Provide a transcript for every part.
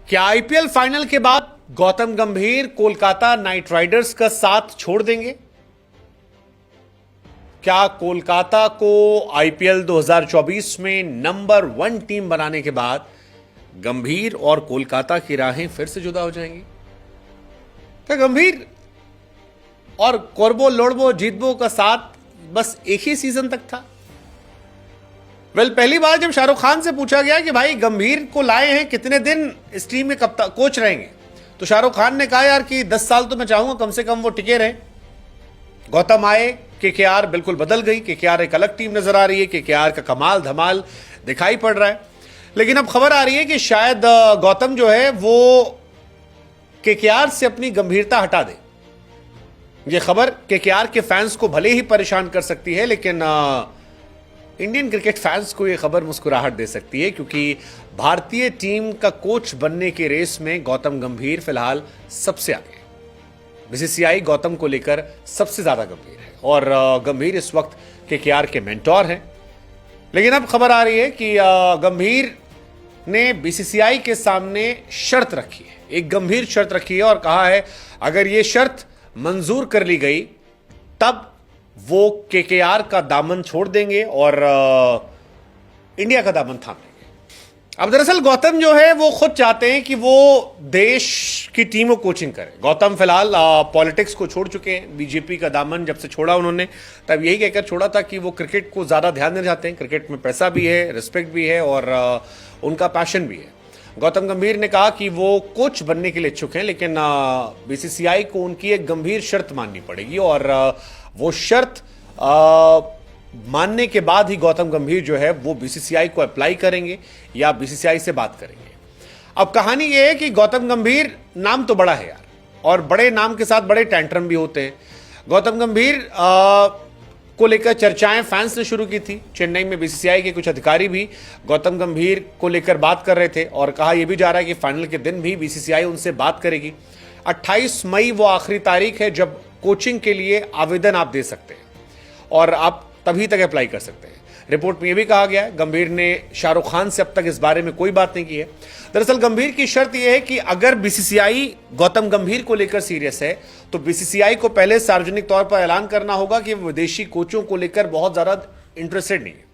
क्या IPL final के बाद गौतम गंभीर कोलकाता नाइट राइडर्स का साथ छोड़ देंगे? क्या कोलकाता को आईपीएल 2024 में नंबर 1 टीम बनाने के बाद गंभीर और कोलकाता की राहें फिर से जुदा हो जाएंगी? क्या गंभीर और कोरबो लोड़बो जीतबो का साथ बस एक ही सीजन तक था? पहली बार जब शाहरुख खान से पूछा गया कि भाई गंभीर को लाए हैं, कितने दिन इस टीम में कोच रहेंगे, तो शाहरुख खान ने कहा यार कि 10 साल तो मैं चाहूंगा कम से कम वो टिके रहे। गौतम आए, केकेआर बिल्कुल बदल गई, केकेआर एक अलग टीम नजर आ रही है, केकेआर का कमाल धमाल दिखाई पड़ रहा है। लेकिन अब खबर आ रही है कि शायद गौतम जो है वो केकेआर से अपनी गंभीरता हटा दे। यह खबर केकेआर के फैंस को भले ही परेशान कर सकती है, लेकिन इंडियन क्रिकेट फैंस को यह खबर मुस्कुराहट दे सकती है, क्योंकि भारतीय टीम का कोच बनने की रेस में गौतम गंभीर फिलहाल सबसे आगे है। बीसीसीआई गौतम को लेकर सबसे ज्यादा गंभीर है और गंभीर इस वक्त केकेआर के मेंटोर हैं। लेकिन अब खबर आ रही है कि गंभीर ने बीसीसीआई के सामने शर्त रखी है, एक गंभीर शर्त रखी है और कहा है अगर यह शर्त मंजूर कर ली गई तब वो केकेआर का दामन छोड़ देंगे और इंडिया का दामन थाम लेंगे। अब दरअसल गौतम जो है वो खुद चाहते हैं कि वो देश की टीम को कोचिंग करे। गौतम फिलहाल पॉलिटिक्स को छोड़ चुके हैं। बीजेपी का दामन जब से छोड़ा उन्होंने, तब यही कहकर छोड़ा था कि वो क्रिकेट को ज्यादा ध्यान देना चाहते हैं। क्रिकेट में पैसा भी है, रिस्पेक्ट भी है और उनका पैशन भी है। गौतम गंभीर ने कहा कि वो कोच बनने के लिए इच्छुक हैं, लेकिन बीसीसीआई को उनकी एक गंभीर शर्त माननी पड़ेगी और वो शर्त मानने के बाद ही गौतम गंभीर जो है वो बीसीसीआई को अप्लाई करेंगे या बीसीसीआई से बात करेंगे। अब कहानी ये है कि गौतम गंभीर नाम तो बड़ा है यार, और बड़े नाम के साथ बड़े टैंट्रम भी होते हैं। गौतम गंभीर को लेकर चर्चाएं फैंस ने शुरू की थी। चेन्नई में बीसीसीआई के कुछ अधिकारी भी गौतम गंभीर को लेकर बात कर रहे थे और कहा यह भी जा रहा है कि फाइनल के दिन भी बीसीसीआई उनसे बात करेगी। 28 मई वो आखिरी तारीख है जब कोचिंग के लिए आवेदन आप दे सकते हैं और आप तभी तक अप्लाई कर सकते हैं। रिपोर्ट में यह भी कहा गया है गंभीर ने शाहरुख खान से अब तक इस बारे में कोई बात नहीं की है। दरअसल गंभीर की शर्त यह है कि अगर बीसीसीआई गौतम गंभीर को लेकर सीरियस है तो बीसीसीआई को पहले सार्वजनिक तौर पर ऐलान करना होगा कि विदेशी कोचों को लेकर बहुत ज्यादा इंटरेस्टेड नहीं है।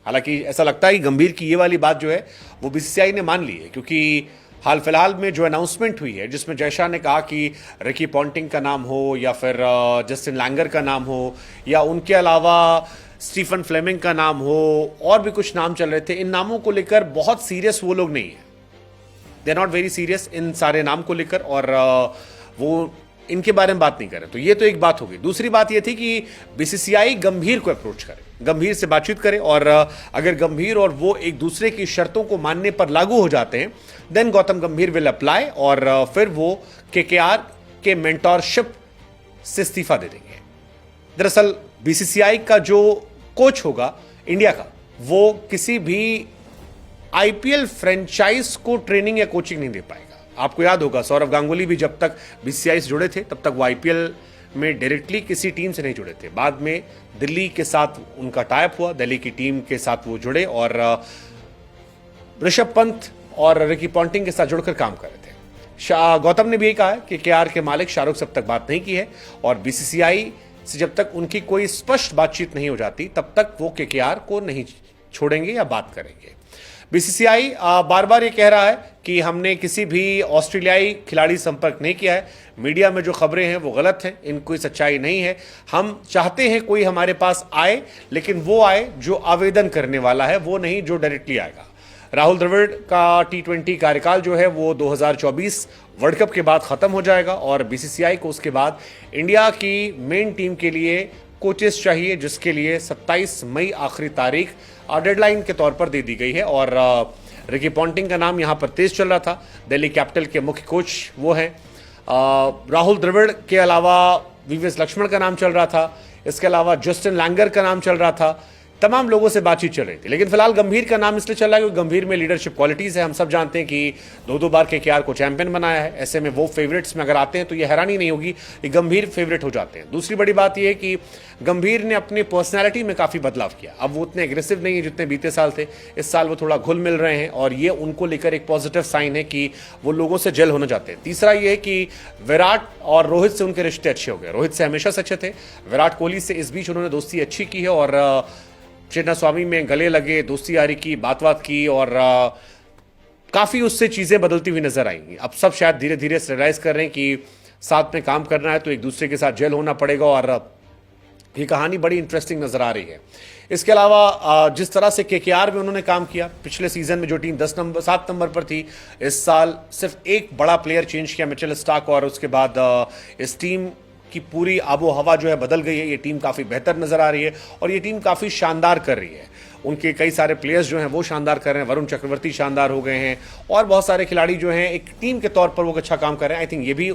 हालांकि ऐसा लगता है कि गंभीर की यह वाली बात जो है वो बीसीसीआई ने मान ली है, क्योंकि हाल फिलहाल में जो अनाउंसमेंट हुई है जिसमें जयशाह ने कहा कि रिकी पॉन्टिंग का नाम हो या फिर जस्टिन लैंगर का नाम हो या उनके अलावा स्टीफन फ्लेमिंग का नाम हो, और भी कुछ नाम चल रहे थे, इन नामों को लेकर बहुत सीरियस वो लोग नहीं है। They are not very serious इन सारे नाम को लेकर और वो इनके बारे में बात नहीं करें। तो ये तो एक बात होगी। दूसरी बात ये थी कि बीसीसीआई गंभीर को अप्रोच करे, गंभीर से बातचीत करे और अगर गंभीर और वो एक दूसरे की शर्तों को मानने पर लागू हो जाते हैं देन गौतम गंभीर विल अप्लाई और फिर वो केकेआर के मेंटोरशिप से इस्तीफा दे देंगे। दरअसल बीसीसीआई का जो कोच होगा इंडिया का, वो किसी भी आईपीएल फ्रेंचाइज को ट्रेनिंग या कोचिंग नहीं दे पाएगा। आपको याद होगा सौरव गांगुली भी जब तक बीसीसीआई से जुड़े थे तब तक वो आईपीएल में डायरेक्टली किसी टीम से नहीं जुड़े थे। बाद में दिल्ली के साथ उनका टाइप हुआ, दिल्ली की टीम के साथ वो जुड़े और ऋषभ पंत और रिकी पॉन्टिंग के साथ जुड़कर काम कर रहे थे। गौतम ने भी यही कहा कि केकेआर के मालिक शाहरुख से अब तक बात नहीं की है और बीसीसीआई से जब तक उनकी कोई स्पष्ट बातचीत नहीं हो जाती तब तक वो केकेआर को नहीं छोड़ेंगे या बात करेंगे। बीसीसीआई बार बार ये कह रहा है कि हमने किसी भी ऑस्ट्रेलियाई खिलाड़ी संपर्क नहीं किया है, मीडिया में जो खबरें हैं वो गलत हैं, इनकी कोई सच्चाई नहीं है। हम चाहते हैं कोई हमारे पास आए, लेकिन वो आए जो आवेदन करने वाला है, वो नहीं जो डायरेक्टली आएगा। राहुल द्रविड़ का T20 कार्यकाल जो है वो 2024 वर्ल्ड कप के बाद खत्म हो जाएगा और बीसीसीआई को उसके बाद इंडिया की मेन टीम के लिए कोचेस चाहिए, जिसके लिए 27 मई आखिरी तारीख डेडलाइन के तौर पर दे दी गई है। और रिकी पॉन्टिंग का नाम यहां पर तेज चल रहा था। दिल्ली कैपिटल के मुख्य कोच वो हैं। राहुल द्रविड़ के अलावा वीवीएस लक्ष्मण का नाम चल रहा था। इसके अलावा जस्टिन लैंगर का नाम चल रहा था। तमाम लोगों से बातचीत चल रही थी। लेकिन फिलहाल गंभीर का नाम इसलिए चल रहा है क्योंकि गंभीर में लीडरशिप क्वालिटीज है। हम सब जानते हैं कि 2-2 बार केकेआर को चैंपियन बनाया है। ऐसे में वो फेवरेट्स में अगर आते हैं तो ये हैरानी नहीं होगी कि गंभीर फेवरेट हो जाते हैं। दूसरी बड़ी बात यह है कि गंभीर ने अपनी पर्सनैलिटी में काफी बदलाव किया। अब वो उतने एग्रेसिव नहीं है जितने बीते साल थे। इस साल वो थोड़ा घुल मिल रहे हैं और ये उनको लेकर एक पॉजिटिव साइन है कि वो लोगों से जेल होना चाहते हैं। तीसरा ये है कि विराट और रोहित से उनके रिश्ते अच्छे हो गए। रोहित से हमेशा से अच्छे थे। विराट कोहली से इस बीच उन्होंने दोस्ती अच्छी की है और चिन्नास्वामी में गले लगे, दोस्ती यारी की, बात की और काफी उससे चीजें बदलती हुई नजर आएंगी। अब सब शायद धीरे धीरे रियलाइज कर रहे हैं कि साथ में काम करना है तो एक दूसरे के साथ जेल होना पड़ेगा और ये कहानी बड़ी इंटरेस्टिंग नजर आ रही है। इसके अलावा जिस तरह से केकेआर में उन्होंने काम किया, पिछले सीजन में जो टीम 7 नंबर पर थी, इस साल सिर्फ एक बड़ा प्लेयर चेंज किया, मिचेल स्टार्क, और उसके बाद इस टीम की पूरी आबो हवा जो है बदल गई है। ये टीम काफी बेहतर नजर आ रही है और ये टीम काफी शानदार कर रही है। उनके कई सारे प्लेयर्स जो हैं वो शानदार कर रहे हैं। वरुण चक्रवर्ती शानदार हो गए हैं और बहुत सारे खिलाड़ी जो हैं एक टीम के तौर पर वो अच्छा काम कर रहे हैं। आई थिंक ये भी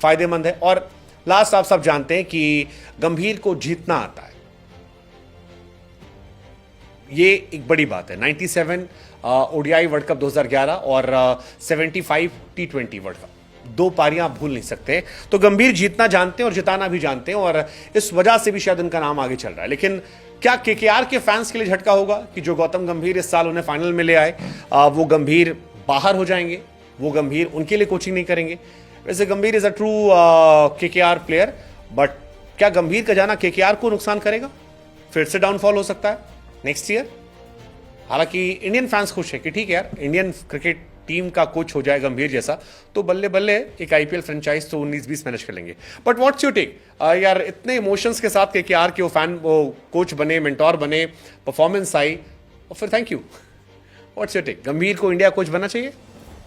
फायदेमंद है। और लास्ट, आप सब जानते हैं कि गंभीर को जीतना आता है, ये एक बड़ी बात है। 97 ओडीआई वर्ल्ड कप 2011 और 75 टी20 वर्ल्ड कप, 2 पारियां आप भूल नहीं सकते। तो गंभीर जीतना जानते हैं और जिताना भी जानते हैं और इस वजह से भी शायद उनका नाम आगे चल रहा है। लेकिन क्या केकेआर के फैंस के लिए झटका होगा कि जो गौतम गंभीर इस साल उन्हें फाइनल में ले आए, वो गंभीर बाहर हो जाएंगे, वो गंभीर उनके लिए कोचिंग नहीं करेंगे? वैसे गंभीर is a true KKR player, but क्या गंभीर का जाना केकेआर को नुकसान करेगा? फिर से डाउनफॉल हो सकता है नेक्स्ट ईयर। हालांकि इंडियन फैंस खुश है कि ठीक है यार, इंडियन क्रिकेट टीम का कोच हो जाए गंभीर जैसा, तो बल्ले बल्ले एक आईपीएल फ्रेंचाइज तो 19-20 मैनेज कर लेंगे। बट व्हाट्स योर टेक यार, इतने इमोशंस के साथ केकेआर के वो कोच बने, मेंटोर बने, परफॉर्मेंस आई और फिर thank you. What's your take, Gambhir को इंडिया कोच बनना चाहिए?